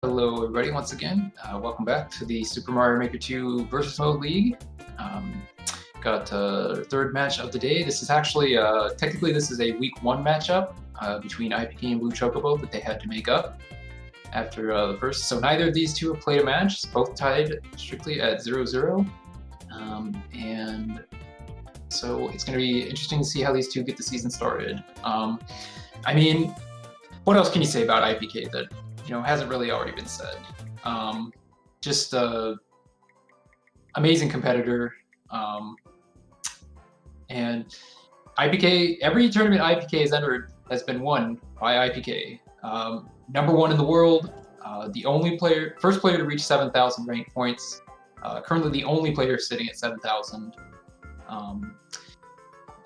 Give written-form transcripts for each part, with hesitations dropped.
Hello everybody once again. Welcome back to the Super Mario Maker 2 Versus Mode League. Got third match of the day. This is actually, technically this is a week 1 matchup between iiPK and BlueChocobo that they had to make up after the first. So neither of these two have played a match. It's both tied strictly at 0-0. And so it's going to be interesting to see how these two get the season started. I mean, what else can you say about iiPK that hasn't really already been said? Just amazing competitor, and iiPK. Every tournament iiPK has entered has been won by iiPK. Number 1 in the world, the only player, first player to reach 7,000 ranked points. Currently, the only player sitting at 7,000.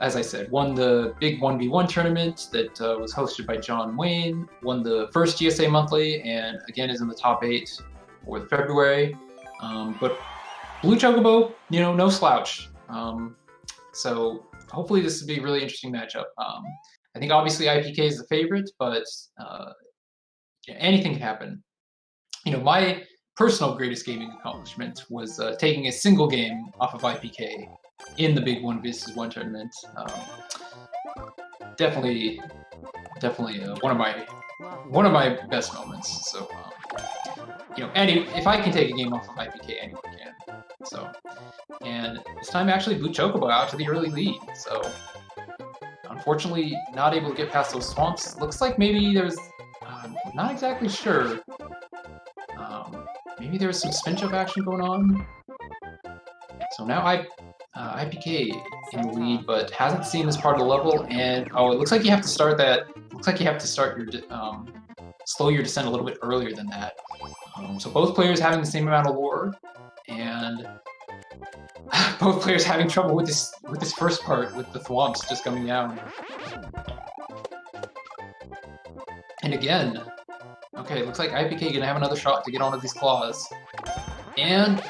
As I said, won the big 1v1 tournament that was hosted by John Wayne, won the first GSA monthly, and again is in the top 8 for February. But BlueChocobo, no slouch. So hopefully this will be a really interesting matchup. I think obviously iiPK is the favorite, but anything can happen. My personal greatest gaming accomplishment was taking a single game off of iiPK in the big 1v1 tournament. Definitely one of my best moments. So if I can take a game off of iiPK, anyone can. So, and this time actually BlueChocobo out to the early lead. So unfortunately not able to get past those swamps. Looks like maybe there's not exactly sure. Maybe there's some spin jump action going on. So now iiPK in the lead, but hasn't seen this part of the level, and it looks like you have to start that. Looks like you have to start your slow your descent a little bit earlier than that. So both players having the same amount of lore, and both players having trouble with this first part with the thwomps just coming down. And again, okay, looks like iiPK gonna have another shot to get onto these claws, and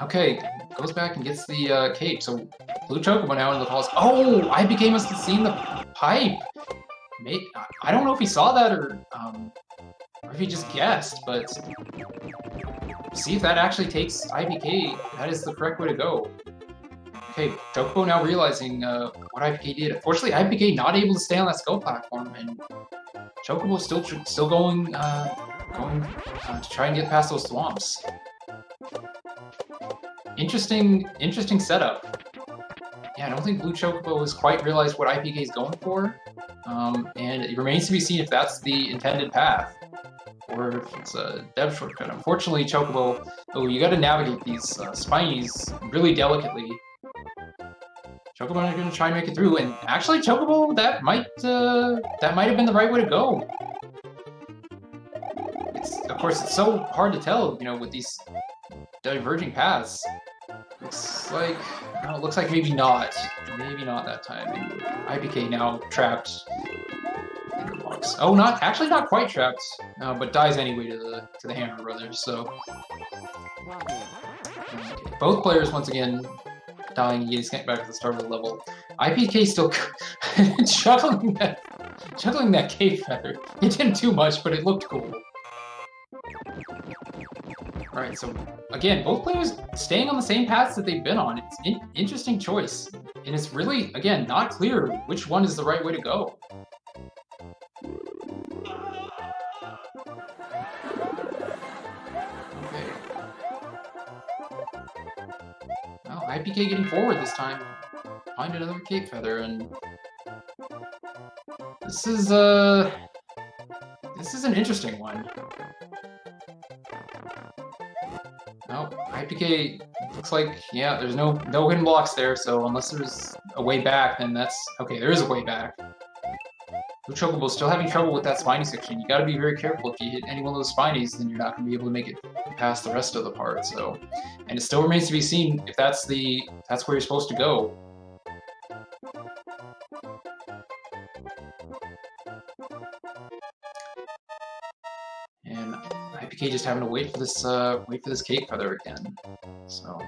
okay, goes back and gets the cape. So BlueChocobo now in the claws. Oh, iiPK must have seen the pipe. I don't know if he saw that or if he just guessed, but see if that actually takes iiPK. That is the correct way to go. Okay, Chocobo now realizing what iiPK did. Unfortunately, iiPK not able to stay on that skull platform, and Chocobo still going to try and get past those thwomps. Interesting setup. Yeah, I don't think BlueChocobo has quite realized what iiPK is going for, and it remains to be seen if that's the intended path, or if it's a dev shortcut. Unfortunately, Chocobo, you got to navigate these spinies really delicately. Chocobo is going to try and make it through, and actually, Chocobo, that might have been the right way to go. Of course, it's so hard to tell, with these diverging paths. Looks like maybe not that time. iiPK now trapped in the box. Oh, not quite trapped, but dies anyway to the Hammer Brothers. So okay. Both players once again dying. Getting sent back to the start of the level. iiPK still juggling that cape feather. It didn't do much, but it looked cool. Alright, so again, both players staying on the same paths that they've been on. It's an interesting choice, and it's really, again, not clear which one is the right way to go. Okay. Well, iiPK getting forward this time. Find another cape feather, and this is an interesting one. No, iiPK looks like, yeah, there's no hidden blocks there, so unless there's a way back, then that's... Okay, there is a way back. BlueChocobo still having trouble with that spiny section. You gotta be very careful. If you hit any one of those spinies, then you're not gonna be able to make it past the rest of the part, so... And it still remains to be seen if that's where you're supposed to go. And iiPK just having to wait for this cape feather again. So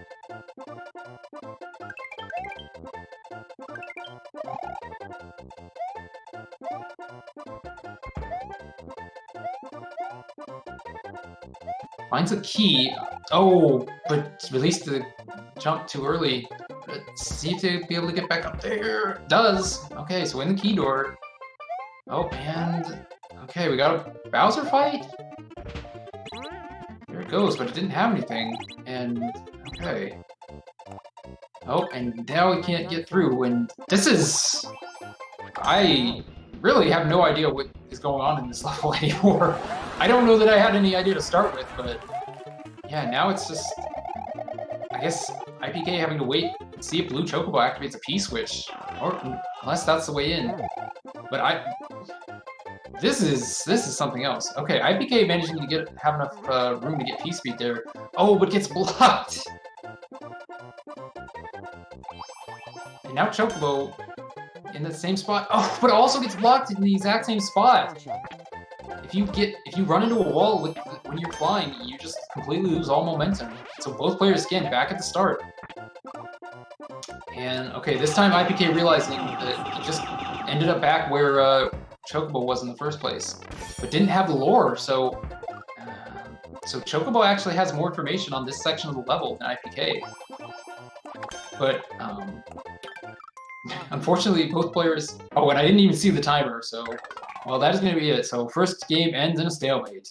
Finds a key. Oh, but released the jump too early. Let's see if they'll be able to get back up there. Does. Okay, so in the key door. Oh, and... Okay, we got a Bowser fight? There it goes, but it didn't have anything. And... Okay. Oh, and now we can't get through, and this is... I really have no idea what is going on in this level anymore. I don't know that I had any idea to start with, but... Yeah, now it's just... I guess iiPK having to wait and see if BlueChocobo activates a P-switch. Or unless that's the way in. But this is something else. Okay, iiPK managing to have enough room to get P-speed there. Oh, but gets blocked! And now Chocobo in the same spot. Oh, but also gets blocked in the exact same spot. If you run into a wall when you're flying, you just completely lose all momentum. So both players again back at the start. And okay, this time iiPK realizing that he just ended up back where Chocobo was in the first place, but didn't have the lore. So Chocobo actually has more information on this section of the level than iiPK. But unfortunately, both players... Oh, and I didn't even see the timer, so... Well, that is going to be it. So first game ends in a stalemate.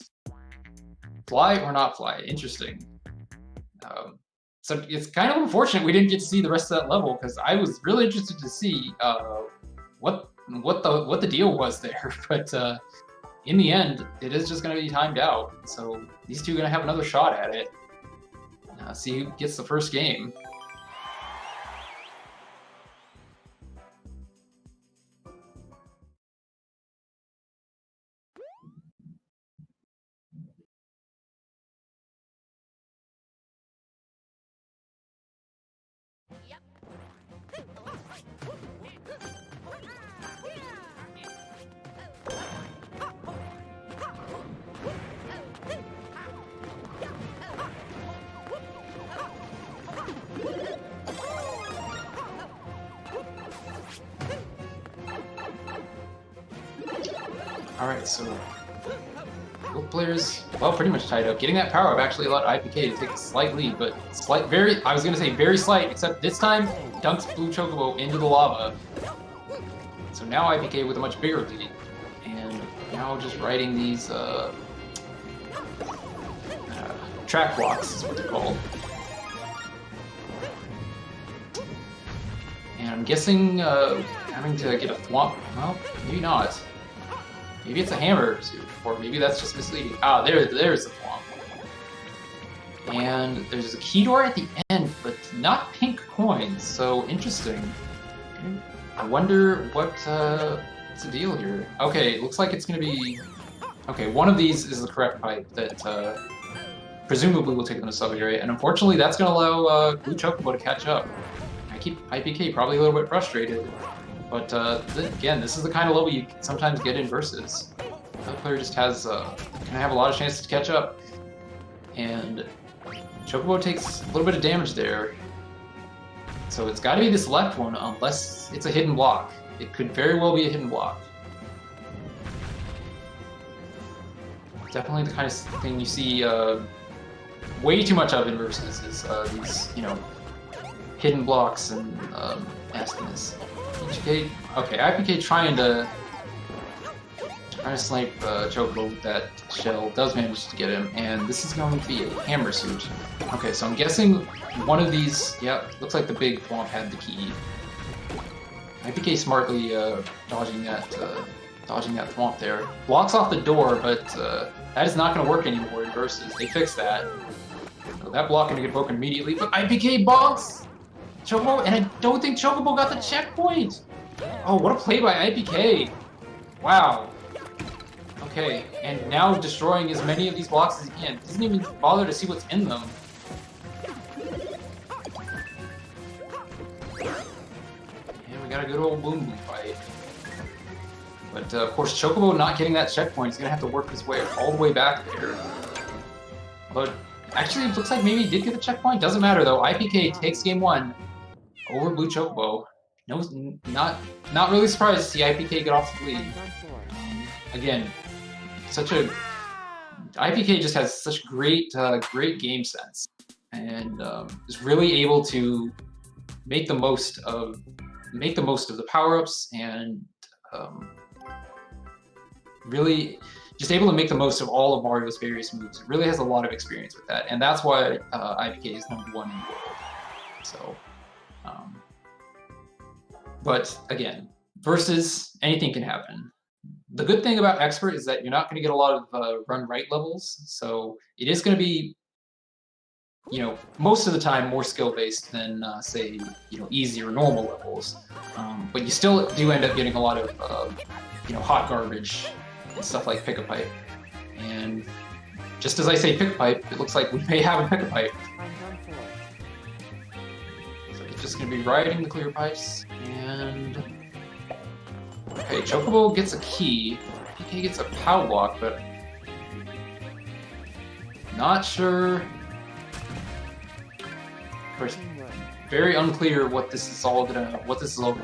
Fly or not fly? Interesting. So it's kind of unfortunate we didn't get to see the rest of that level, because I was really interested to see what the deal was there. But in the end, it is just going to be timed out. So these two are going to have another shot at it. See who gets the first game. Alright, so both players, well, pretty much tied up. Getting that power-up actually allowed iiPK to take a slight lead, but I was going to say very slight, except this time dunks BlueChocobo into the lava. So now iiPK with a much bigger lead, and now just riding these track blocks is what they're called. And I'm guessing having to get a thwomp, well, maybe not. Maybe it's a hammer, or maybe that's just misleading. Ah, there's the thwomp. And there's a key door at the end, but not pink coins, so interesting. I wonder what's the deal here. Okay, looks like it's gonna be... Okay, one of these is the correct pipe that presumably will take them to sub-area, and unfortunately that's gonna allow BlueChocobo to catch up. iiPK probably a little bit frustrated. But again, this is the kind of level you sometimes get in versus. The other player just has can have a lot of chances to catch up, and Chocobo takes a little bit of damage there. So it's got to be this left one, unless it's a hidden block. It could very well be a hidden block. Definitely the kind of thing you see way too much of in versus is these, you know, hidden blocks and nastiness. Okay, iiPK trying to snipe Chocobo with that shell, does manage to get him, and this is going to be a hammer suit. Okay, so I'm guessing one of these, yeah, looks like the big thwomp had the key. iiPK smartly dodging that thwomp there. Blocks off the door, but that is not going to work anymore in versus. They fixed that. So that block going to get broken immediately, but iiPK bonks Chocobo, and I don't think Chocobo got the checkpoint! Oh, what a play by iiPK! Wow. Okay, and now destroying as many of these blocks as he can. Doesn't even bother to see what's in them. And we got a good old boom fight. But of course, Chocobo not getting that checkpoint is going to have to work his way all the way back there. But actually, it looks like maybe he did get the checkpoint. Doesn't matter though. iiPK takes game one over BlueChocobo. No, not really surprised to see iiPK get off the lead. Again, such a iiPK just has such great game sense, and is really able to make the most of the power-ups, and really just able to make the most of all of Mario's various moves. It really has a lot of experience with that, and that's why iiPK is #1 in the world. So, but again, versus anything can happen. The good thing about Expert is that you're not going to get a lot of run right levels, so it is going to be, most of the time more skill based than say, easy or normal levels. But you still do end up getting a lot of hot garbage and stuff like Pick a Pipe. And just as I say Pick a Pipe, it looks like we may have a Pick a Pipe. So it's just going to be riding the clear pipes, and okay, Chocobo gets a key. PK gets a POW block, but not sure. Of course, very unclear what this is all gonna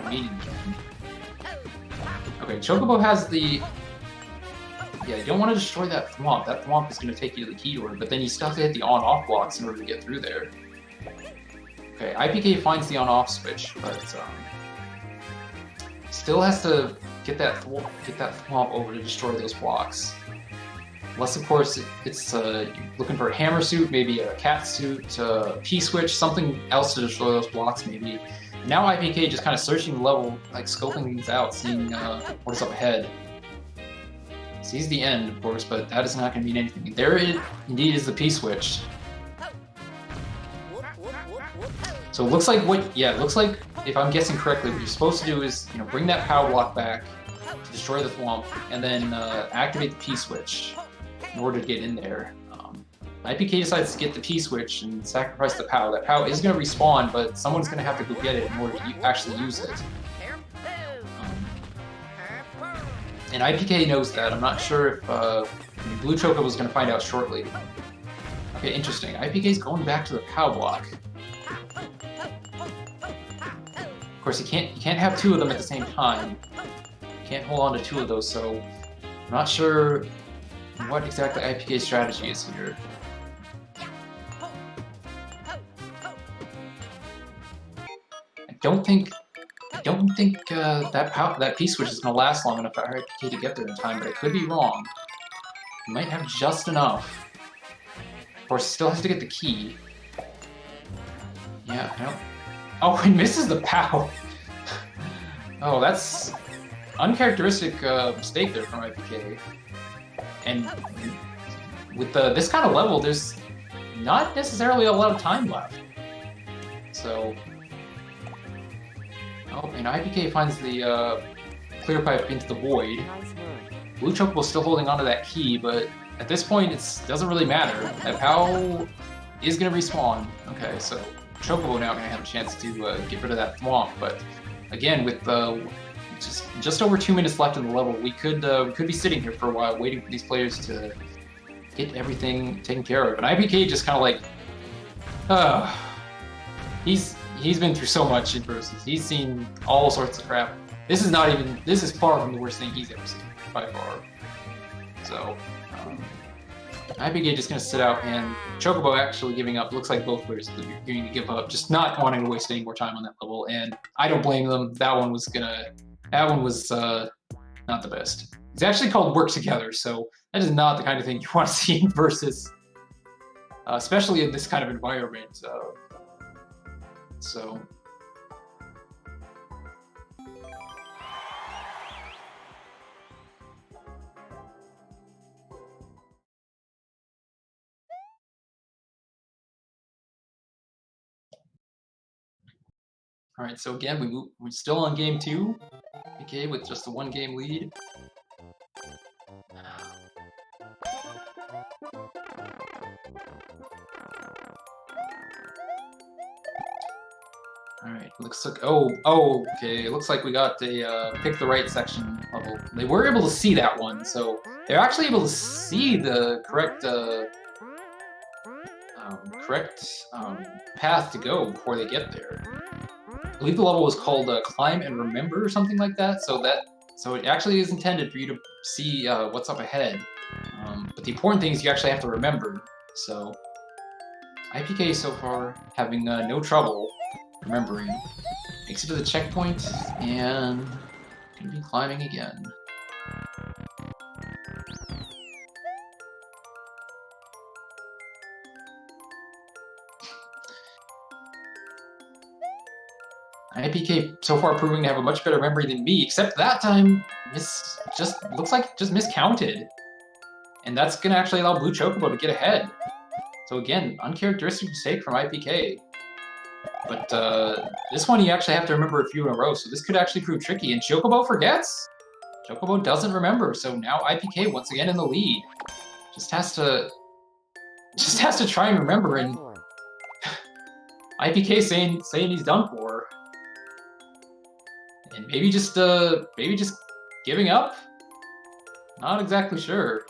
mean. Okay, Chocobo has the. Yeah, you don't want to destroy that Thwomp. That Thwomp is going to take you to the key door, but then you still have to hit the on-off blocks in order to get through there. Okay, iiPK finds the on-off switch, but still has to get that Thwomp over to destroy those blocks. Unless, of course, it's looking for a hammer suit, maybe a cat suit, P-switch, something else to destroy those blocks, maybe. Now iiPK just kind of searching the level, like scoping things out, seeing what's up ahead. Sees the end, of course, but that is not going to mean anything. There it indeed is the P-switch. So it looks like if I'm guessing correctly, what you're supposed to do is, bring that power block back to destroy the Thwomp, and then activate the P-switch in order to get in there. iiPK decides to get the P-switch and sacrifice the POW. That POW is going to respawn, but someone's going to have to go get it in order to actually use it. And iiPK knows that. I'm not sure if BlueChocobo was going to find out shortly. Okay, interesting. iiPK's going back to the POW block. Of course, you can't have two of them at the same time. You can't hold on to two of those, so I'm not sure what exactly iiPK's strategy is here. I don't think that P-switch is going to last long enough for iiPK to get there in time, but I could be wrong. He might have just enough. Of course, he still has to get the key. Yeah, no. Oh, he misses the POW! Oh, that's uncharacteristic mistake there from iiPK. And with this kind of level, there's not necessarily a lot of time left. So... Oh, and iiPK finds the clear pipe into the void. BlueChocobo's still holding onto that key, but at this point, it doesn't really matter. That POW is going to respawn. Okay, so Chocobo now going to have a chance to get rid of that Thwomp, but again, with just over 2 minutes left in the level, we could be sitting here for a while, waiting for these players to get everything taken care of. And iiPK just kind of like, he's been through so much in versus. He's seen all sorts of crap. This is far from the worst thing he's ever seen, by far. So, iiPK just gonna sit out, and Chocobo actually giving up. Looks like both players are going to give up, just not wanting to waste any more time on that level. And I don't blame them. That one was not the best. It's actually called Work Together, so that is not the kind of thing you want to see in versus, especially in this kind of environment. So. All right, so again, we're still on game 2, okay, with just a 1-game lead. All right, looks like okay. It looks like we got a pick the right section level. They were able to see that one, so they're actually able to see the correct path to go before they get there. I believe the level was called Climb and Remember or something like that. So it actually is intended for you to see what's up ahead But the important thing is you actually have to remember. So iiPK so far having no trouble remembering. Makes it to the checkpoint and gonna be climbing again. iiPK so far proving to have a much better memory than me, except that time looks like just miscounted. And that's gonna actually allow BlueChocobo to get ahead. So again, uncharacteristic mistake from iiPK. But this one you actually have to remember a few in a row, so this could actually prove tricky. And Chocobo forgets. Chocobo doesn't remember, so now iiPK once again in the lead. Just has to try and remember, and iiPK saying he's done for. And maybe just giving up? Not exactly sure.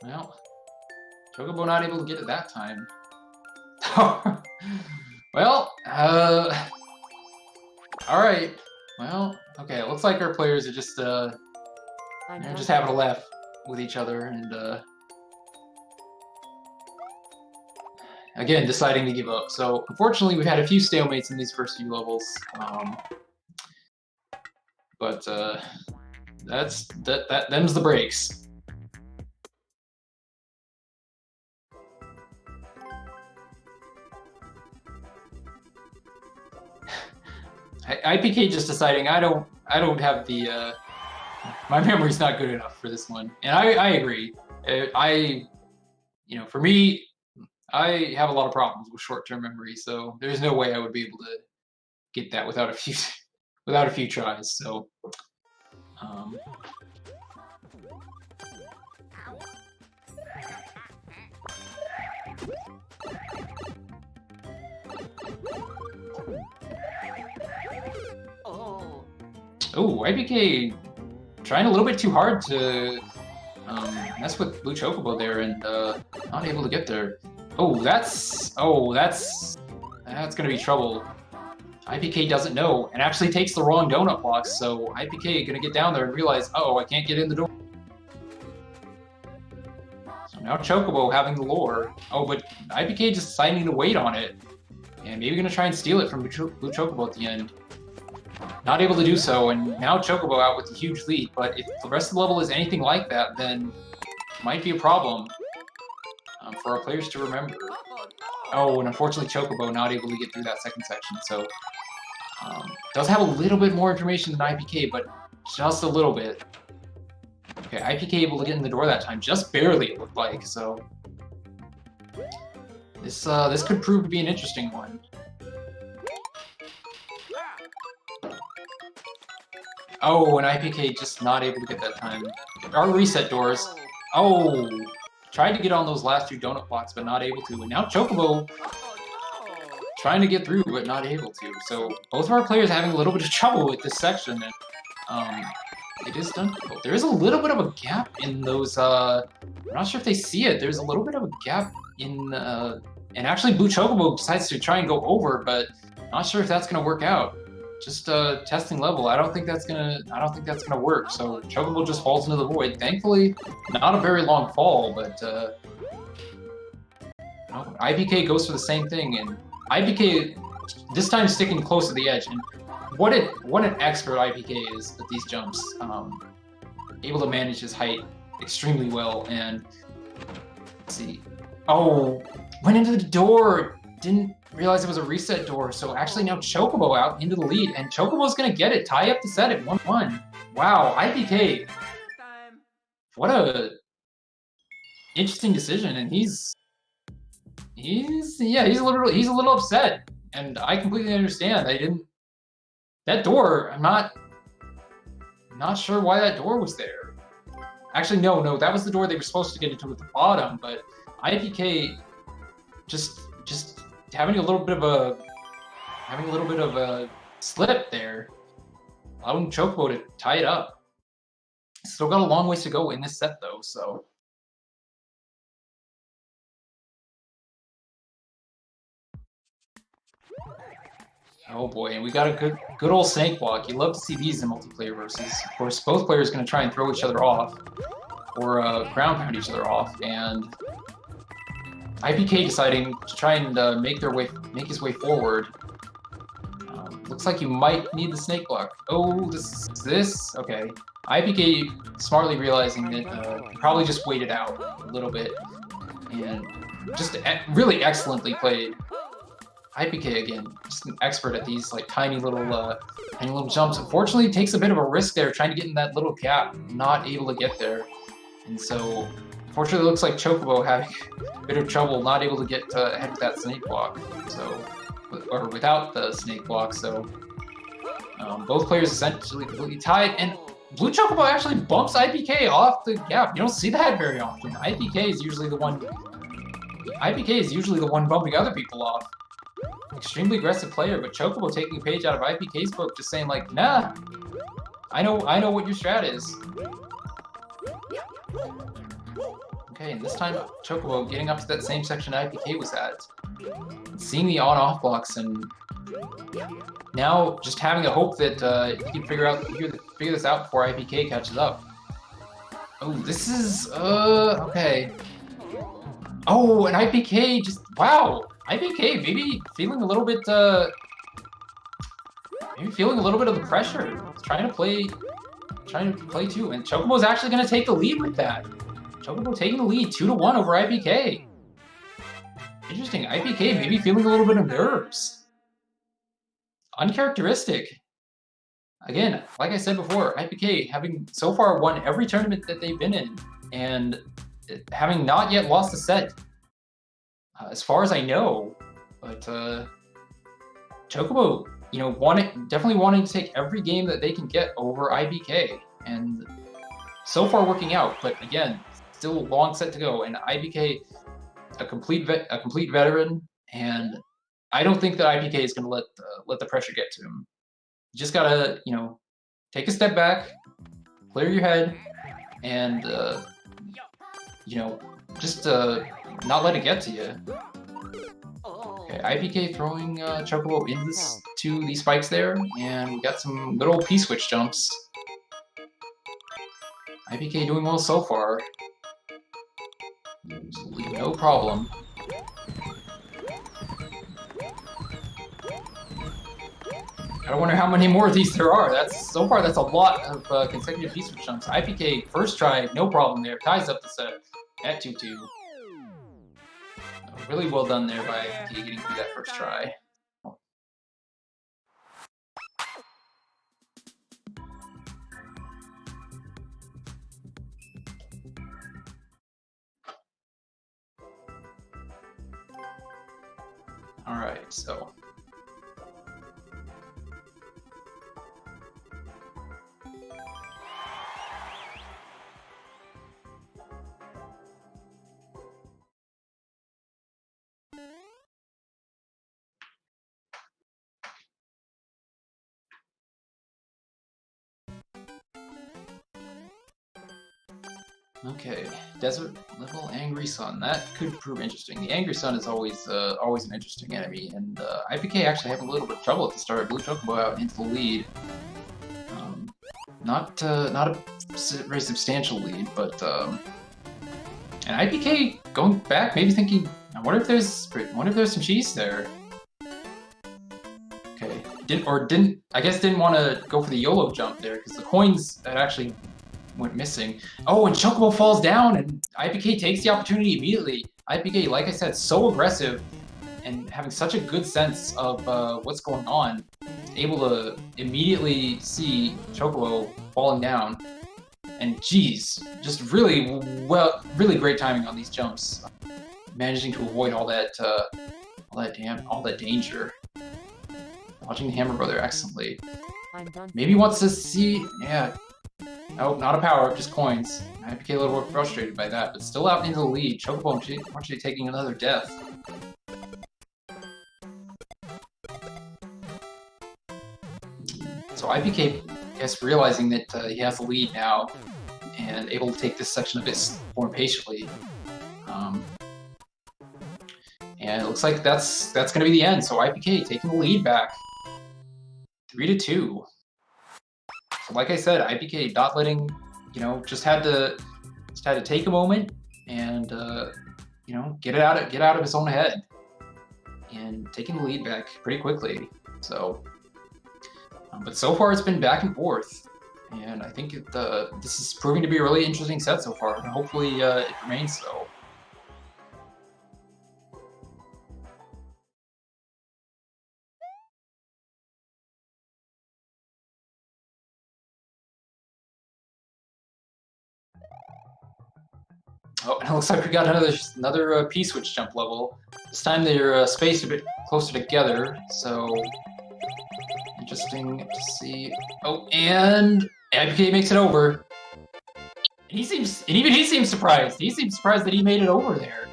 Well, Chocobo not able to get it that time. Well, alright. Well, okay, it looks like our players are just they're just having a laugh with each other and again deciding to give up. So unfortunately we've had a few stalemates in these first few levels. But them's the breaks. iiPK just deciding I don't have the my memory's not good enough for this one, and I agree. For me, I have a lot of problems with short-term memory, so there's no way I would be able to get that without a few tries. So. Oh, iiPK trying a little bit too hard to mess with BlueChocobo there and not able to get there. Oh, that's gonna be trouble. iiPK doesn't know and actually takes the wrong donut box, so iiPK gonna get down there and realize, oh, I can't get in the door. So now Chocobo having the lure. Oh, but iiPK just deciding to wait on it. And maybe gonna try and steal it from BlueChocobo at the end. Not able to do so, and now Chocobo out with a huge lead, but if the rest of the level is anything like that, then it might be a problem for our players to remember. Oh, and unfortunately Chocobo not able to get through that second section, so does have a little bit more information than iiPK, but just a little bit. Okay, iiPK able to get in the door that time, just barely it looked like, so this could prove to be an interesting one. Oh, and iiPK just not able to get that time. Our reset doors. Oh, tried to get on those last two donut blocks, but not able to. And now Chocobo trying to get through, but not able to. So both of our players having a little bit of trouble with this section. And it is done. There is a little bit of a gap in those. I'm not sure if they see it. There's a little bit of a gap in. And actually, BlueChocobo decides to try and go over, but not sure if that's going to work out. Just testing level. I don't think that's gonna work. So Chocobo just falls into the void. Thankfully, not a very long fall, but iiPK goes for the same thing, and iiPK this time sticking close to the edge. And what an expert iiPK is at these jumps. Able to manage his height extremely well. And let's see. Oh, went into the door. Didn't realize it was a reset door, so actually now Chocobo out into the lead, and Chocobo's gonna get it, tie up the set at 1-1. Wow, iiPK. What a interesting decision, and he's a little upset, and I completely understand. That door, I'm not sure why that door was there. Actually, no, that was the door they were supposed to get into at the bottom, but iiPK just having a little bit of a slip there, allowing Chocobo to tie it up. Still got a long ways to go in this set though, so. Oh boy, and we got a good old snake block. You love to see these in multiplayer versus. Of course, both players going to try and throw each other off, or ground pound each other off, and iiPK deciding to try and make his way forward. Looks like you might need the snake block. Oh, this? Okay. iiPK smartly realizing that probably just waited out a little bit, and just really excellently played. iiPK again, just an expert at these like tiny little jumps. Unfortunately, takes a bit of a risk there, trying to get in that little gap, not able to get there, and so unfortunately, it looks like Chocobo having a bit of trouble, not able to get ahead with that snake block. So, or without the snake block. So, both players essentially completely tied, and BlueChocobo actually bumps iiPK off the gap. You don't see that very often. iiPK is usually the one bumping other people off. Extremely aggressive player, but Chocobo taking a page out of iiPK's book, just saying like, nah, I know what your strat is. Okay, and this time Chocobo getting up to that same section iiPK was at, seeing the on-off blocks, and now just having a hope that he can figure this out before iiPK catches up. Oh, this is okay. Oh, and iiPK just wow. iiPK maybe feeling a little bit of the pressure. Trying to play too, and Chocobo's actually going to take the lead with that. Chocobo taking the lead 2-1 over iiPK. Interesting. iiPK maybe feeling a little bit of nerves. Uncharacteristic. Again, like I said before, iiPK having so far won every tournament that they've been in, and having not yet lost a set. As far as I know, but Chocobo, definitely wanting to take every game that they can get over iiPK, and so far working out. But again, still a long set to go, and iiPK, a complete veteran, and I don't think that iiPK is going to let the pressure get to him. You just gotta, take a step back, clear your head, and just not let it get to you. Okay, iiPK throwing Chocobo into these spikes there, and we got some good old P-switch jumps. iiPK doing well so far. Absolutely no problem. I wonder how many more of these there are. So far, that's a lot of consecutive P-switch jumps. iiPK, first try, no problem there. Ties up the set at 2-2. Really well done there by iiPK getting through that first try. All right, so. Okay, Desert Level Angry Sun. That could prove interesting. The Angry Sun is always an interesting enemy, and iiPK actually having a little bit of trouble at the start. BlueChocobo out into the lead. Not a very substantial lead, but and iiPK going back, maybe thinking, I wonder if there's some cheese there. Okay, didn't want to go for the YOLO jump there because the coins that actually went missing. Oh, and Chocobo falls down, and iiPK takes the opportunity immediately. iiPK, like I said, so aggressive and having such a good sense of what's going on, able to immediately see Chocobo falling down. And geez, just really great timing on these jumps, managing to avoid all that danger. Watching the Hammer Brother excellently. Maybe wants to see, yeah. Oh, not a power, just coins. iiPK a little more frustrated by that, but still out into the lead. Chocobo actually taking another death. So iiPK, I guess, realizing that he has the lead now and able to take this section a bit more patiently. And it looks like that's going to be the end. So iiPK taking the lead back. 3-2. So like I said, iiPK not letting, just had to take a moment and get out of his own head and taking the lead back pretty quickly. So, but so far it's been back and forth, and I think this is proving to be a really interesting set so far, and hopefully it remains so. Oh, and it looks like we got another P-switch jump level. This time they're spaced a bit closer together, so interesting to see. Oh, and iiPK makes it over. And even he seems surprised. He seems surprised that he made it over there.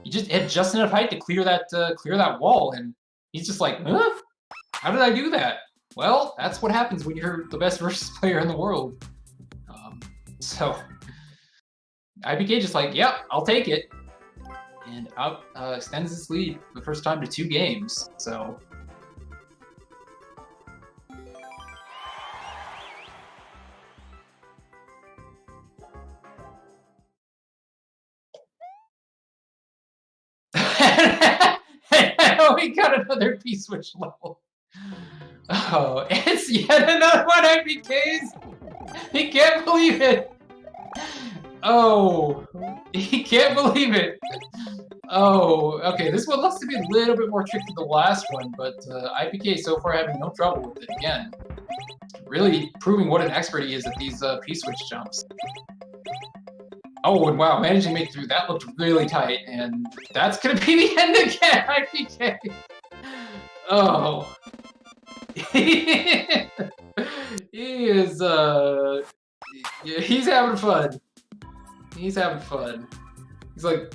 He just had just enough height to clear that wall, and he's just like, huh? How did I do that? Well, that's what happens when you're the best versus player in the world. So iiPK just like, yep, I'll take it, and out extends his lead for the first time to 2 games. So. We got another P-switch level. Oh, it's yet another one iiPK's. He can't believe it. Oh, he can't believe it. Oh, okay, this one looks to be a little bit more tricky than the last one, but iiPK so far having no trouble with it again. Really proving what an expert he is at these P-switch jumps. Oh, and wow, managing to make it through, that looked really tight, and that's gonna be the end again, iiPK! Oh. He is, he's having fun. He's having fun. He's like,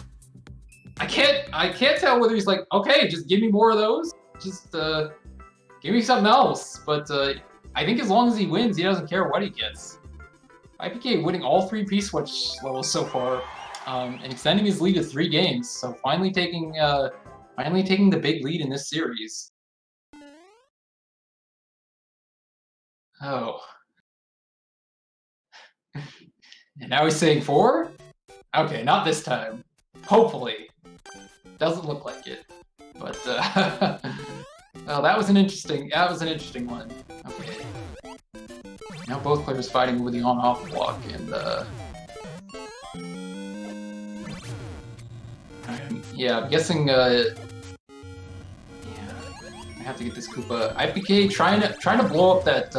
I can't tell whether he's like, okay, just give me more of those. Just, give me something else. But, I think as long as he wins, he doesn't care what he gets. iiPK winning all 3 P-switch levels so far, and extending his lead to 3 games. So finally taking the big lead in this series. Oh. And now he's saying 4? Okay, not this time. Hopefully. Doesn't look like it. But well, that was an interesting one. Okay. Now both players fighting with the on-off block, and yeah, I'm guessing yeah, I have to get this Koopa. iiPK trying to blow up that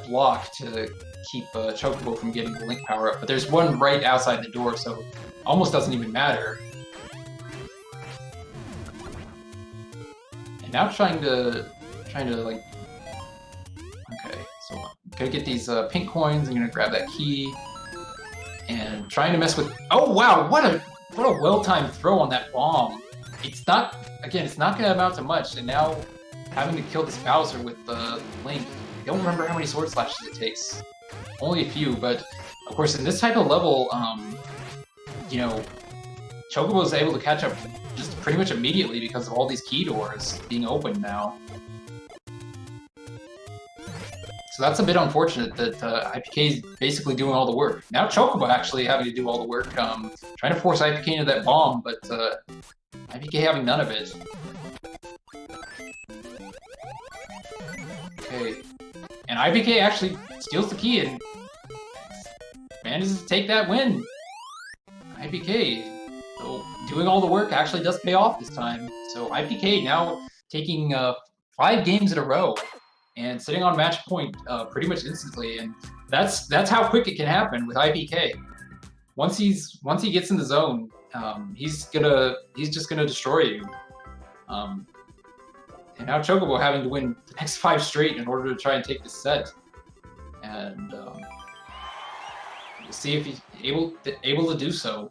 block to keep Chocobo from getting the Link power up, but there's one right outside the door, so almost doesn't even matter. And now trying to like, okay, so I'm gonna get these pink coins. I'm gonna grab that key and trying to mess with. Oh wow, what a well-timed throw on that bomb. It's not gonna amount to much, and now having to kill this Bowser with the Link. I don't remember how many sword slashes it takes. Only a few, but of course in this type of level, Chocobo is able to catch up just pretty much immediately because of all these key doors being opened now. So that's a bit unfortunate that iiPK is basically doing all the work. Now Chocobo actually having to do all the work, trying to force iiPK into that bomb, but iiPK having none of it. Okay. And iiPK actually steals the key and manages to take that win. iiPK, so doing all the work actually does pay off this time. So iiPK now taking 5 games in a row and sitting on match point pretty much instantly, and that's how quick it can happen with iiPK. Once he gets in the zone, he's just gonna destroy you. And now Chocobo having to win the next 5 straight in order to try and take this set. And we'll see if he's able to do so.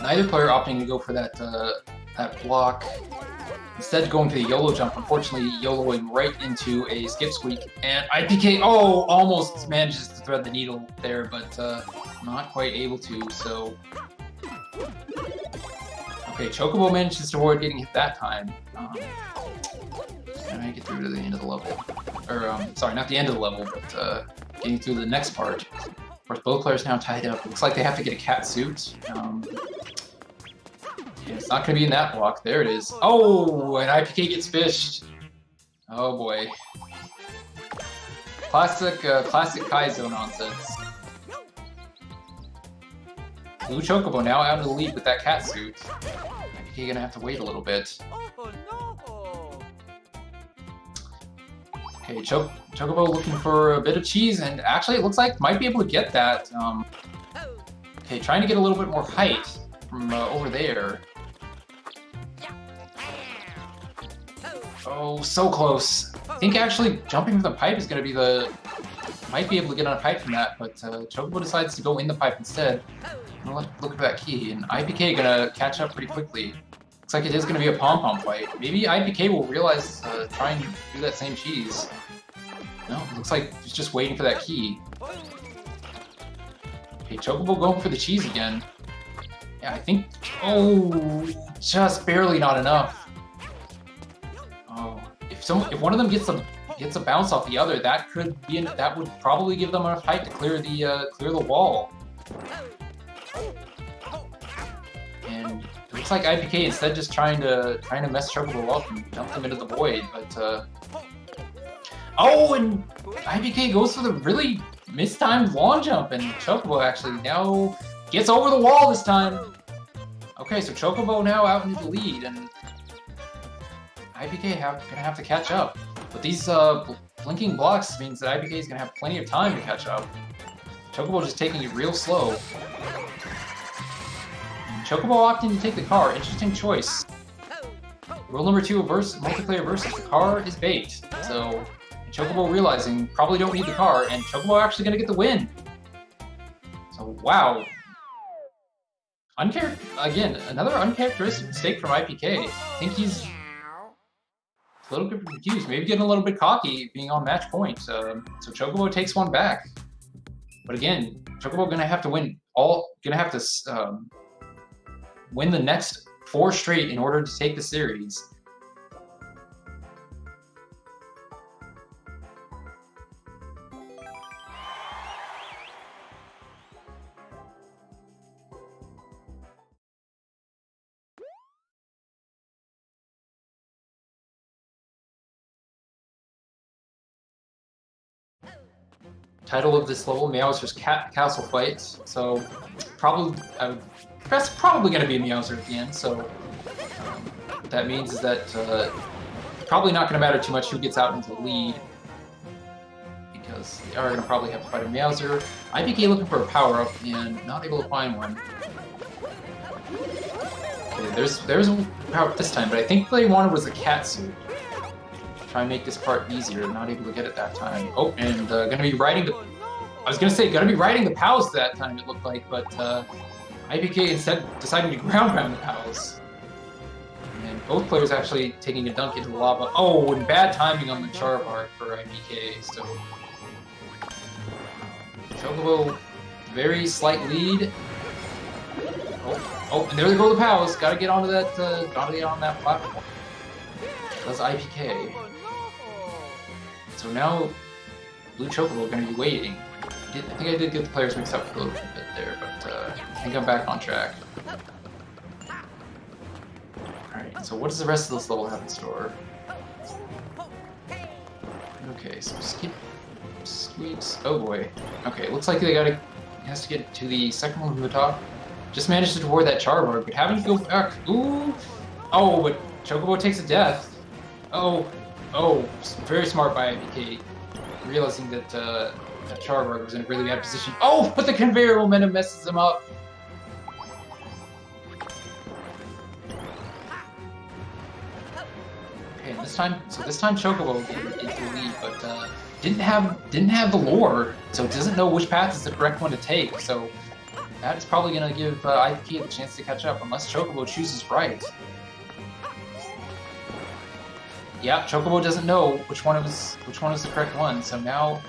neither player opting to go for that that block. Instead, going for the YOLO jump, unfortunately YOLOing right into a skip squeak, and iiPK, oh, almost manages to thread the needle there, but not quite able to, so... Okay, Chocobo manages to avoid getting hit that time. Can I get through to the end of the level? Or, sorry, not the end of the level, but getting through the next part. Of course, both players now tied up. Looks like they have to get a cat suit. It's not going to be in that block. There it is. Oh, and iiPK gets fished. Oh boy. Classic Kaizo nonsense. BlueChocobo now out of the lead with that cat suit. iiPK gonna have to wait a little bit. Okay, Chocobo looking for a bit of cheese, and actually it looks like might be able to get that. Okay, trying to get a little bit more height from over there. Oh, so close. I think actually jumping from the pipe is going to be the... Might be able to get on a pipe from that, but Chocobo decides to go in the pipe instead. I'm gonna look for that key, and iiPK gonna catch up pretty quickly. Looks like it is gonna be a pom-pom fight. Maybe iiPK will realize, try and do that same cheese. No, it looks like he's just waiting for that key. Okay, Chocobo going for the cheese again. Yeah, I think... Oh, just barely not enough. Oh, if one of them gets a bounce off the other, that could be that would probably give them enough height to clear the wall. And it looks like iiPK instead just trying to mess Chocobo up and dump them into the void, but oh, and iiPK goes for the really mistimed long jump, and Chocobo actually now gets over the wall this time. Okay, so Chocobo now out into the lead, and iiPK gonna have to catch up. But these blinking blocks means that iiPK is gonna have plenty of time to catch up. Chocobo just taking it real slow. And Chocobo opting to take the car. Interesting choice. Rule number 2 of multiplayer versus, the car is bait. So Chocobo realizing probably don't need the car, and Chocobo actually gonna get the win. So wow. Again, another uncharacteristic mistake from iiPK. I think he's a little bit confused, maybe getting a little bit cocky being on match point. So Chocobo takes one back. But again, Chocobo gonna have to win win the next 4 straight in order to take the series. Title of this level, Meowser's Castle Fight. So probably, that's probably going to be a Meowser at the end. So what that means is that probably not going to matter too much who gets out into the lead, because they are going to probably have to fight a Meowser. iiPK looking for a power-up and not able to find one. Okay, there's a power-up this time, but I think what they wanted was a cat suit. Try and make this part easier. Not able to get it that time. Oh, and gonna be riding the... I was gonna say, gonna be riding the POWs that time, it looked like, but iiPK instead deciding to ground pound the POWs. And both players actually taking a dunk into the lava. Oh, and bad timing on the char bar for iiPK, so... Chocobo, very slight lead. Oh, and there they go the POWs. Gotta get onto that, on that platform. That's iiPK. So now, BlueChocobo are going to be waiting. I think I did get the players mixed up a little bit there, but I think I'm back on track. Alright, so what does the rest of this level have in store? Okay, so skip, sweeps, oh boy. Okay, looks like he has to get to the second one from the top. Just managed to avoid that char bar, but having to go back. Ooh! Oh, but Chocobo takes a death. Oh, very smart by iiPK, realizing that that Charburg was in a really bad position. Oh, but the conveyor momentum messes him up. Okay, this time Chocobo into the lead, but didn't have the lore, so doesn't know which path is the correct one to take. So that is probably going to give iiPK the chance to catch up, unless Chocobo chooses right. Yeah, Chocobo doesn't know which one is the correct one, so now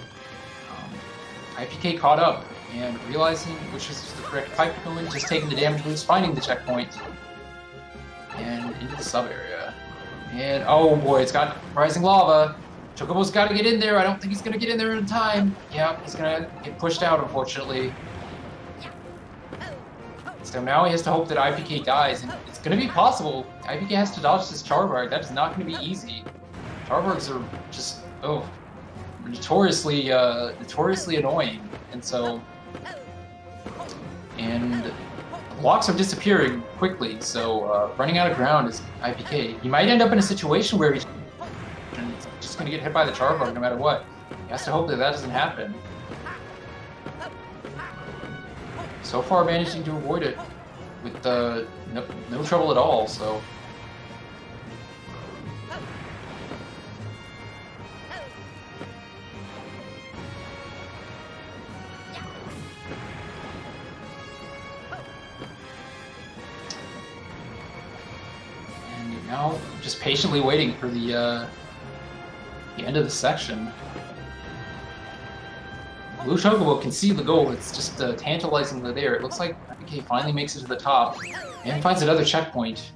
iiPK caught up and realizing which is the correct pipe going, just taking the damage boost, finding the checkpoint, and into the sub area. And oh boy, it's got rising lava. Chocobo's got to get in there. I don't think he's going to get in there in time. Yeah, he's going to get pushed out, unfortunately. So now he has to hope that iiPK dies, and it's going to be possible. iiPK has to dodge this Charbarg. That is not going to be easy. Charbargs are just, notoriously annoying, and so, and blocks are disappearing quickly, so running out of ground is iiPK. He might end up in a situation where he's just going to get hit by the Charbarg no matter what. He has to hope that that doesn't happen. So far managing to avoid it with no trouble at all, so. And now just patiently waiting for the end of the section. BlueChocobo can see the goal. It's just tantalizingly there. It looks like iiPK finally makes it to the top and finds another checkpoint.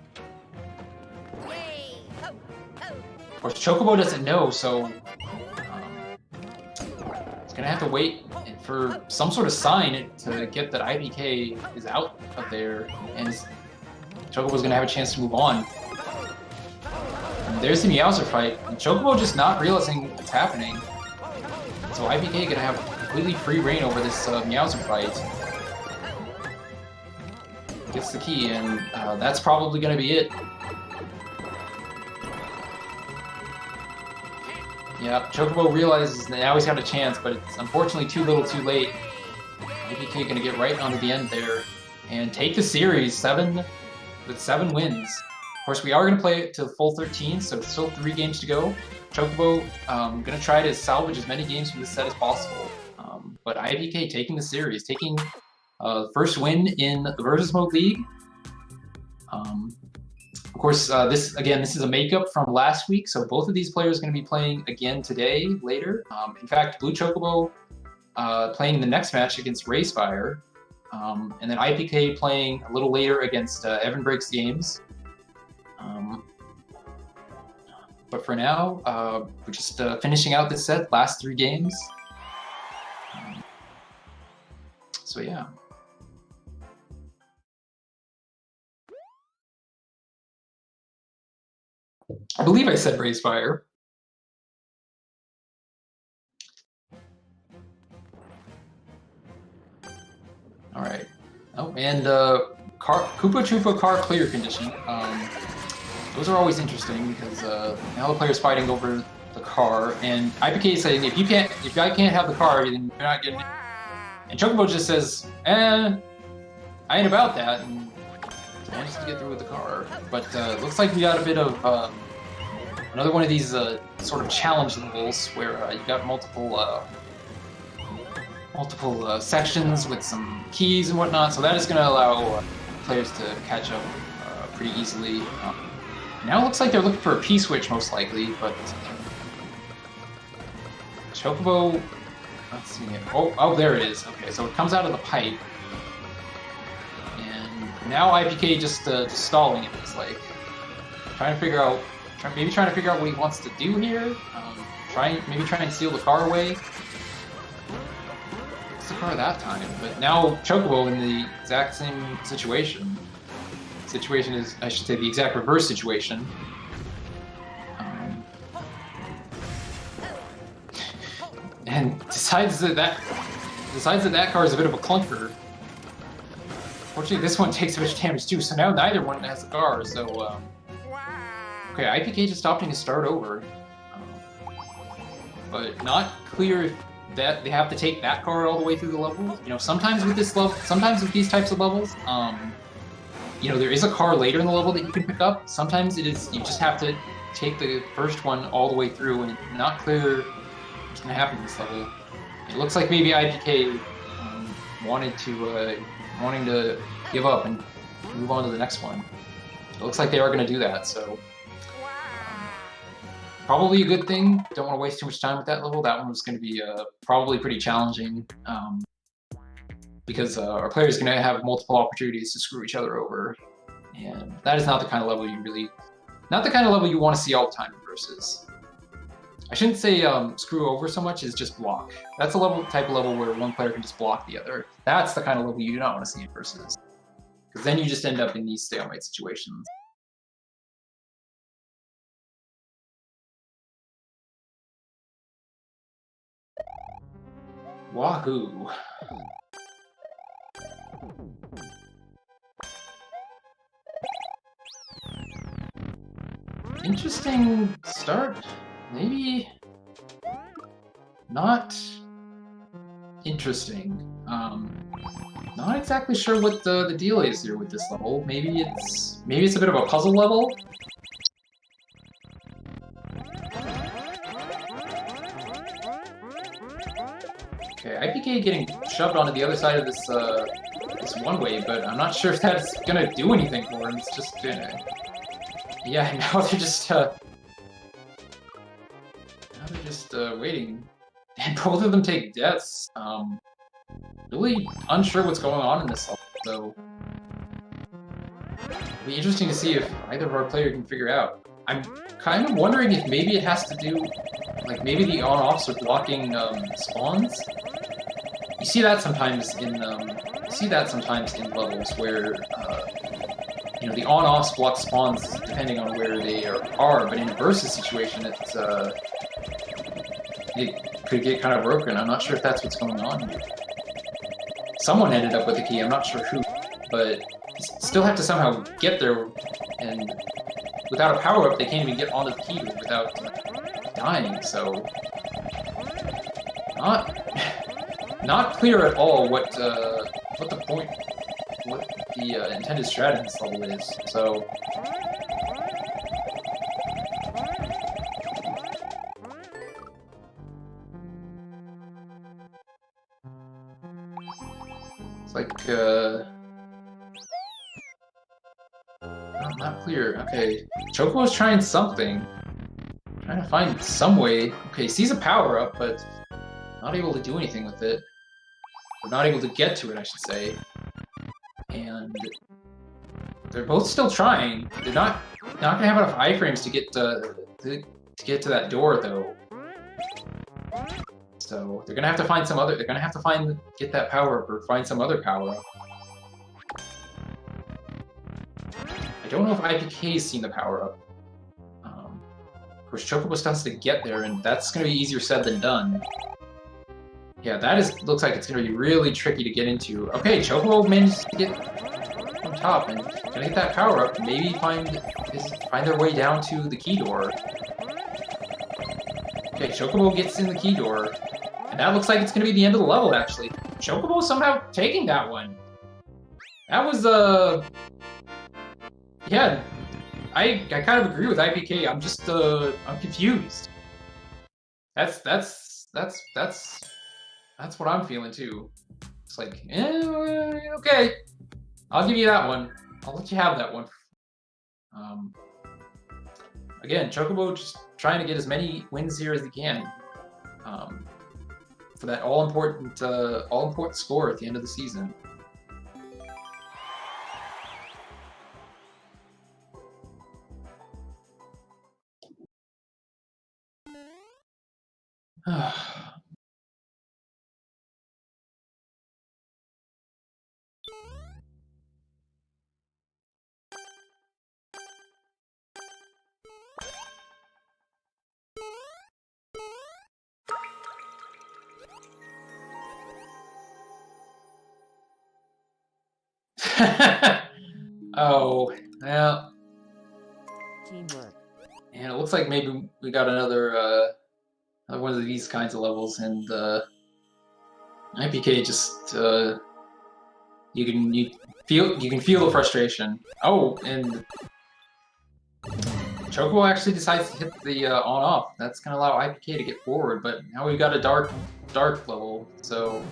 Of course, Chocobo doesn't know, so it's gonna have to wait for some sort of sign to get that iiPK is out of there, and Chocobo's gonna have a chance to move on. And there's the Meowser fight, and Chocobo just not realizing what's happening. So iiPK gonna have completely free reign over this Meowser fight. Gets the key, and that's probably gonna be it. Yeah, Chocobo realizes that now he's got a chance, but it's unfortunately too little too late. iiPK gonna get right onto the end there and take the series with 7 wins. Of course, we are gonna play it to full 13, so still 3 games to go. Chocobo gonna try to salvage as many games from this set as possible. But iiPK taking the series, taking first win in the Versus Mode League. Of course, this is a makeup from last week, so both of these players are going to be playing again today, later. In fact, BlueChocobo playing the next match against Racefire, and then iiPK playing a little later against Evan Breaks Games. But for now, we're just finishing out this set, last 3 games. So yeah. I believe I said Racefire. All right. Oh, and Koopa Troopa car clear condition. Those are always interesting because now the player's fighting over the car, and iiPK is saying if I can't have the car, then you're not getting it. And Chocobo just says, I ain't about that, and manages to get through with the car. But looks like we got a bit of another one of these sort of challenge levels where you got multiple sections with some keys and whatnot. So that is going to allow players to catch up pretty easily. Now it looks like they're looking for a P-switch most likely, but Chocobo. Let's see. Oh, there it is. Okay, so it comes out of the pipe, and now iiPK just stalling. It looks like trying to figure out what he wants to do here. Maybe trying to steal the car away. It's the car that time, but now Chocobo in the exact same situation. Situation is, I should say, the exact reverse situation. And decides that car is a bit of a clunker. Fortunately, this one takes a bit of damage too, so now neither one has a car, so okay, iiPK just opting to start over. But not clear if that they have to take that car all the way through the level. You know, sometimes with these types of levels, you know, there is a car later in the level that you can pick up. Sometimes it is you just have to take the first one all the way through, and not clear what's going to happen in this level. It looks like maybe iiPK wanted to wanting to give up and move on to the next one. It looks like they are going to do that, so probably a good thing. Don't want to waste too much time with that level. That one was going to be probably pretty challenging because our players are going to have multiple opportunities to screw each other over, and that is not the kind of level not the kind of level you want to see all the time in Versus. I shouldn't say screw over so much as just block. That's a type of level where one player can just block the other. That's the kind of level you do not want to see in Versus, because then you just end up in these stalemate situations. Wahoo! Interesting start. Maybe not interesting. Not exactly sure what the deal is here with this level. Maybe it's a bit of a puzzle level. Okay, iiPK getting shoved onto the other side of this this one way, but I'm not sure if that's gonna do anything for him. It's just yeah. Now they're just waiting, and both of them take deaths. Really unsure what's going on in this level, so it'll be interesting to see if either of our players can figure out. I'm kind of wondering if maybe it has to do, like maybe the on-offs are blocking spawns. You see that sometimes in levels where you know, the on-offs block spawns depending on where they are, but in a versus situation, it could get kind of broken. I'm not sure if that's what's going on here. Someone ended up with a key, I'm not sure who, but you still have to somehow get there, and without a power-up, they can't even get onto the key without dying, so not clear at all what the intended strat in this level is, so it's like not clear. Okay, Chocobo's trying something, trying to find some way. Okay, sees a power-up, but not able to do anything with it. Or not able to get to it, I should say. And they're both still trying. They're not gonna have enough iframes to get to that door, though. So they're gonna have to find some other. They're gonna have to get that power up or find some other power up. I don't know if iiPK's seen the power up. Of course, Chocobo still has to get there, and that's gonna be easier said than done. Yeah, looks like it's gonna be really tricky to get into. Okay, Chocobo managed to get on top and gonna get that power up. Maybe find their way down to the key door. Okay, Chocobo gets in the key door, and that looks like it's gonna be the end of the level. Actually, Chocobo somehow taking that one. That was yeah. I kind of agree with iiPK. I'm just I'm confused. That's what I'm feeling too. It's like, okay, I'll give you that one. I'll let you have that one. Again, Chocobo just trying to get as many wins here as he can for that all important score at the end of the season. Oh, well. Teamwork. And it looks like maybe we got another one of these kinds of levels, and iiPK just you can feel the frustration. Oh, and Chocobo actually decides to hit the on-off. That's gonna allow iiPK to get forward, but now we've got a dark level, so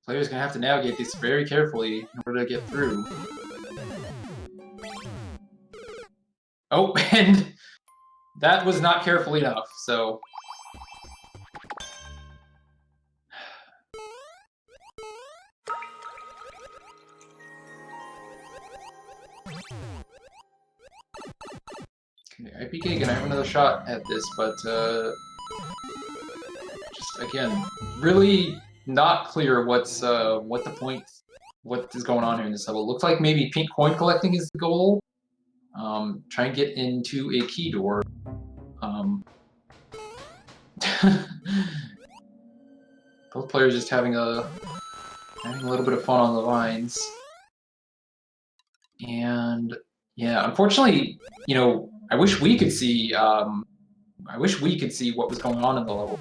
Players gonna have to navigate this very carefully in order to get through. Oh, and that was not careful enough, so... Okay, iiPK gonna have another shot at this, but just again, really not clear what is going on here in this level. Looks like maybe pink coin collecting is the goal. Try and get into a key door. Both players just having a little bit of fun on the lines. And yeah, unfortunately, you know, I wish we could see what was going on in the level.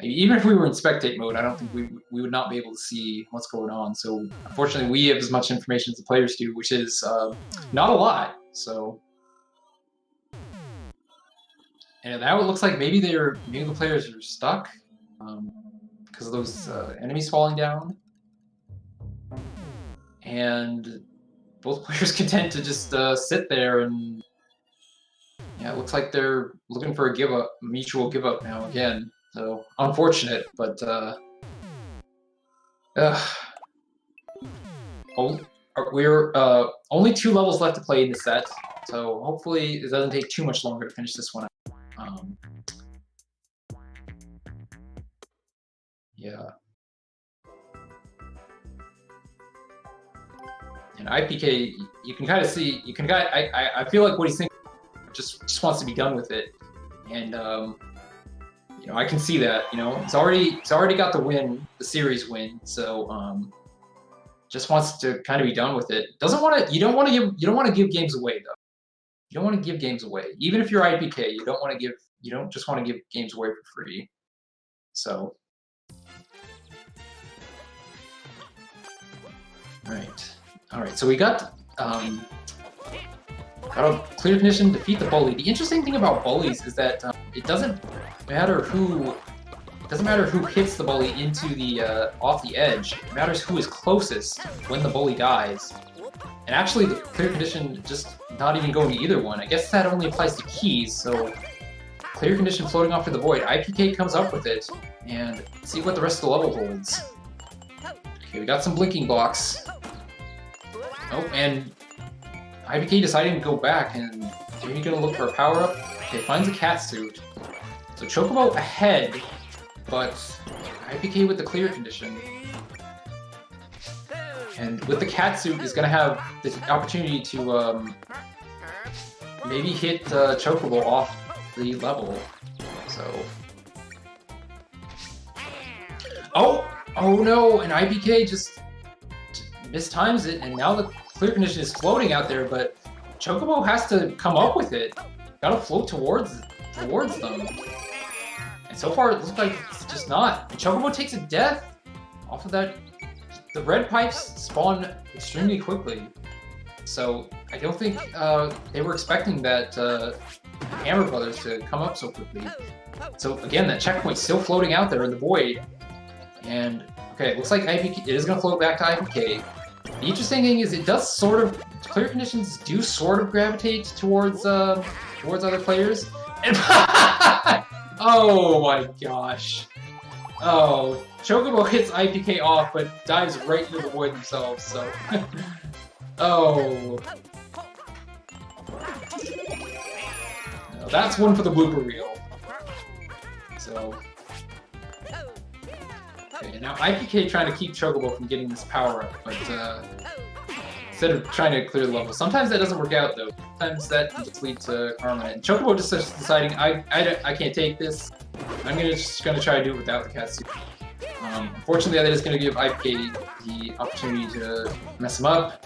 Even if we were in spectate mode, I don't think we would not be able to see what's going on. So unfortunately, we have as much information as the players do, which is not a lot. So, and now it looks like maybe the players are stuck because of those enemies falling down, and both players content to just sit there and. Yeah, it looks like they're looking for a mutual give up now again. So unfortunate, but we're only 2 levels left to play in this set, so hopefully it doesn't take too much longer to finish this one out. Yeah. And iiPK, you can kind of see, I feel like what he's thinking. Just wants to be done with it, and you know, I can see that. You know, it's already got the win, the series win, so just wants to kind of be done with it. Doesn't want to. You don't want to give games away though. You don't want to give games away, even if you're iiPK. You don't just want to give games away for free. So, all right. So we got. Clear condition, defeat the bully. The interesting thing about bullies is that it doesn't matter who hits the bully into the off the edge. It matters who is closest when the bully dies. And actually, the clear condition just not even going to either one. I guess that only applies to keys. So clear condition floating off to the void. iiPK comes up with it, and see what the rest of the level holds. Okay, we got some blinking blocks. Oh, and. iiPK deciding to go back, and are you gonna look for a power-up? Okay, finds a cat suit. So Chocobo ahead, but iiPK with the clear condition. And with the cat suit is gonna have this opportunity to maybe hit Chocobo off the level. So. Oh no! And iiPK just mistimes it, and now the clear condition is floating out there, but Chocobo has to come up with it. Gotta float towards them. And so far, it looks like it's just not. And Chocobo takes a death off of that. The red pipes spawn extremely quickly. So I don't think they were expecting that Hammer Brothers to come up so quickly. So again, that checkpoint's still floating out there in the void. And okay, it looks like iiPK, it is gonna float back to iiPK. The interesting thing is it does sort of, clear conditions do sort of gravitate towards other players. And oh my gosh. Oh, Chocobo hits iiPK off but dives right into the void themselves, so. Oh. Now that's one for the blooper reel. So. Okay, now iiPK trying to keep Chocobo from getting this power up, but instead of trying to clear the level. Sometimes that doesn't work out though. Sometimes that can just lead to karma. And Chocobo just deciding, I can't take this. I'm just gonna try to do it without the cat suit. Unfortunately, that is gonna give iiPK the opportunity to mess him up.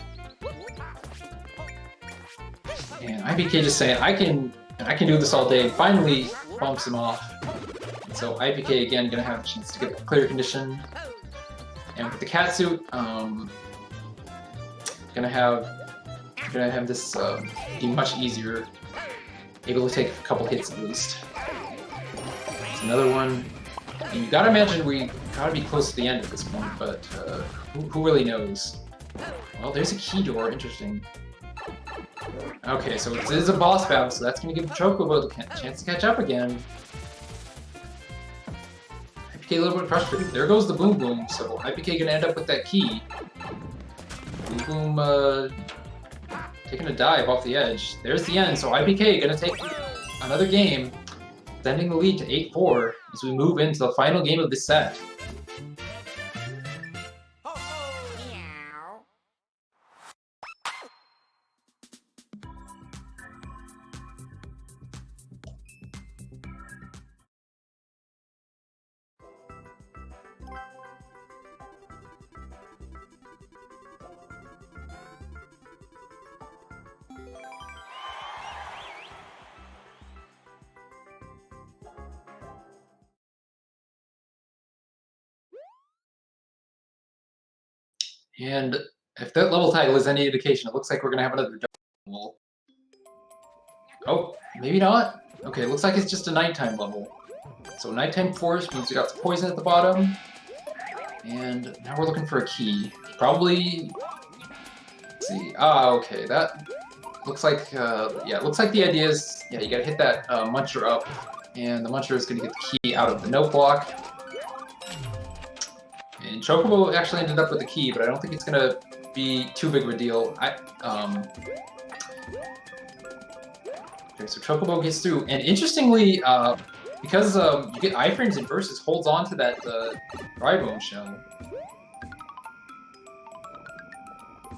And iiPK just saying, I can do this all day, and finally bumps him off. So iiPK again gonna have a chance to get a clear condition, and with the cat suit, gonna have this be much easier, able to take a couple hits at least. There's another one. And you gotta imagine we gotta be close to the end at this point, but who really knows? Well, there's a key door. Interesting. Okay, so it is a boss battle, so that's gonna give Chocobo the chance to catch up again. iiPK a little bit frustrated. There goes the Boom Boom, so iiPK gonna end up with that key. Boom Boom taking a dive off the edge. There's the end, so iiPK gonna take another game, sending the lead to 8-4 as we move into the final game of this set. And if that level title is any indication, it looks like we're gonna have another level. Oh, maybe not. Okay, it looks like it's just a nighttime level. So nighttime forest means we got some poison at the bottom. And now we're looking for a key. Probably... Let's see. Ah, okay, that looks like... yeah, it looks like the idea is... Yeah, you gotta hit that muncher up. And the muncher is gonna get the key out of the note block. And Chocobo actually ended up with the key, but I don't think it's gonna be too big of a deal. Okay, so Chocobo gets through, and interestingly, because you get iframes in versus, holds on to that dry bone shell.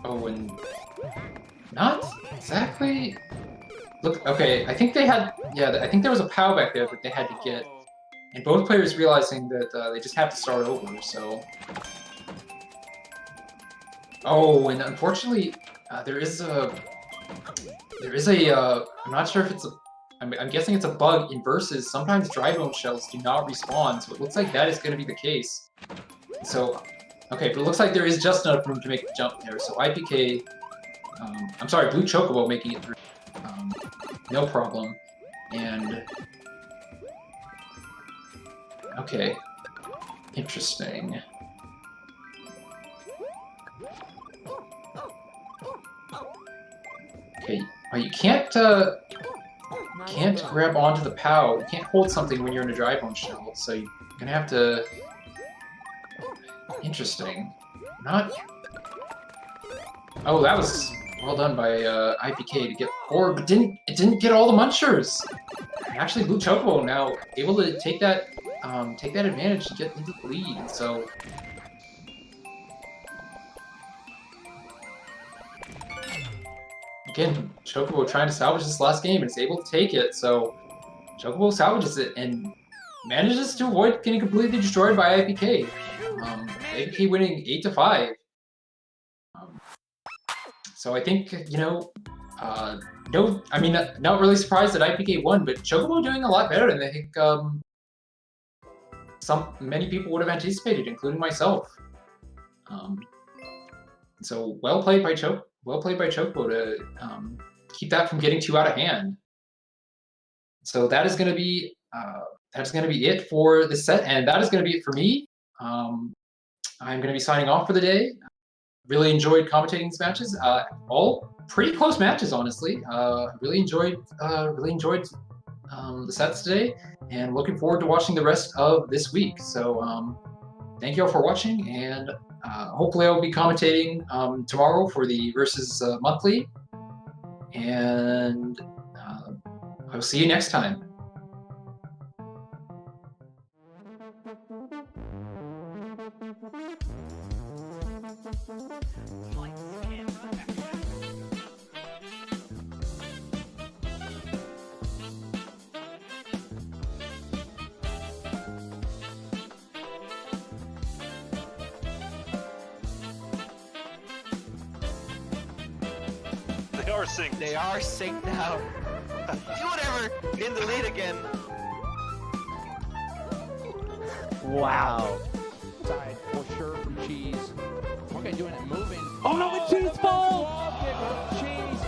Oh, and not exactly. Look, okay, I think they had, yeah, I think there was a POW back there that they had to get. And both players realizing that they just have to start over, so... Oh, and unfortunately, there is a... I'm not sure if it's a... I'm guessing it's a bug in Versus. Sometimes dry bone shells do not respawn, so it looks like that is going to be the case. So, okay, but it looks like there is just enough room to make the jump there, so iiPK... I'm sorry, BlueChocobo making it through. No problem. And... Okay. Interesting. Okay, you can't grab onto the POW. You can't hold something when you're in a dry bone shell, so you're gonna have to... Interesting. Not... Oh, that was well done by iiPK to get forward, but it didn't get all the munchers! And actually, BlueChocobo now able to take that advantage to get into the lead, so... Again, Chocobo trying to salvage this last game, and is able to take it, so... Chocobo salvages it, and manages to avoid getting completely destroyed by iiPK. iiPK winning 8-5. So I think, you know... no, I mean, not really surprised that iiPK won, but Chocobo doing a lot better than I think, many people would have anticipated, including myself. So well played by Chocobo to keep that from getting too out of hand. So that is going to be it for this set, and that is going to be it for me. I'm going to be signing off for the day. Really enjoyed commentating these matches. All pretty close matches, honestly. Really enjoyed the sets today, and looking forward to watching the rest of this week. So thank you all for watching, and hopefully I'll be commentating tomorrow for the Versus Monthly, and I'll see you next time. They are synced. They are synced now. Whatever. In the lead again. Wow. Side for sure from Cheese. Okay, doing it, moving. Oh no, the cheese ball! Cheese